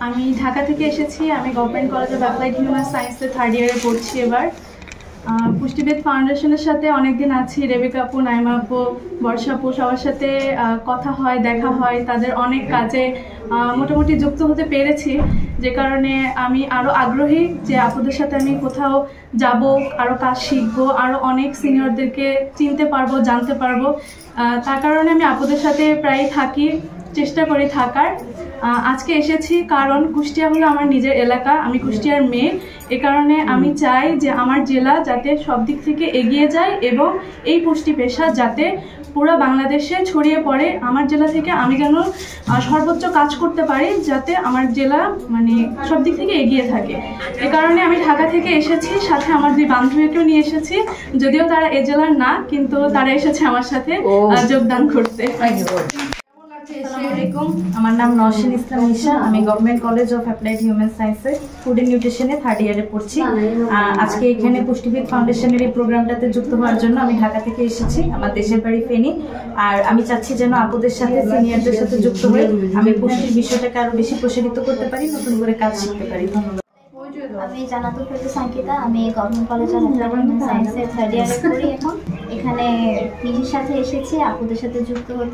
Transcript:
আমি ঢাকা থেকে এসেছি। আমি government college of applied human সায়েন্সে 3rd ইয়ারে পড়ছি এবার। পুষ্টিবিদ ফাউন্ডেশনের সাথে অনেকদিন আছি। রেবেকা আপু, নাইমা আপু, বর্ষা আপু সবার সাথে কথা হয়, দেখা হয়। তাদের অনেক কাজে মোটামুটি যুক্ত হতে পেরেছি, যে কারণে আমি আরও আগ্রহী যে আপুদের সাথে আমি কোথাও যাব, আরও কাজ শিখবো, আরও অনেক সিনিয়রদেরকে চিনতে পারবো, জানতে পারবো। তার কারণে আমি আপুদের সাথে প্রায় থাকি, চেষ্টা করি থাকার। আজকে এসেছি কারণ কুষ্টিয়া হলো আমার নিজের এলাকা, আমি কুষ্টিয়ার মেয়ে। এ কারণে আমি চাই যে আমার জেলা যাতে সব দিক থেকে এগিয়ে যায় এবং এই পুষ্টি পেশা যাতে পুরো বাংলাদেশে ছড়িয়ে পড়ে। আমার জেলা থেকে আমি যেন সর্বোচ্চ কাজ করতে পারি, যাতে আমার জেলা মানে সব দিক থেকে এগিয়ে থাকে। এ কারণে আমি ঢাকা থেকে এসেছি, সাথে আমার 2 বান্ধবীকেও নিয়ে এসেছি। যদিও তারা এ জেলার না, কিন্তু তারা এসেছে আমার সাথে যোগদান করতে। আমার নাম নওশিন ইসলাম নিশা। আমি government college of applied human সায়েন্সে ফুড এন্ড নিউট্রিশনে 3rd ইয়ারে পড়ছি। আজকে এখানে পুষ্টিবিদ ফাউন্ডেশনের এই প্রোগ্রামটাতে যুক্ত হওয়ার জন্য আমি ঢাকা থেকে এসেছি। আমার দেশের বাড়ি ফেনী। আর আমি চাচ্ছি যেন আপুদের সাথে, সিনিয়রদের সাথে যুক্ত হয়ে আমি পুষ্টির বিষয়টাকে আরো বেশি প্রসারিত করতে পারি, নতুন করে কাজ শিখতে পারি। ধন্যবাদ। আমি জান্নাতুল ফেরদৌস অঙ্কিতা। আমি government college of applied human সায়েন্সের 3rd ইয়ারে পড়ি এখন। এখানে নিজের সাথে এসেছি আপুদের সাথে যুক্ত হতে।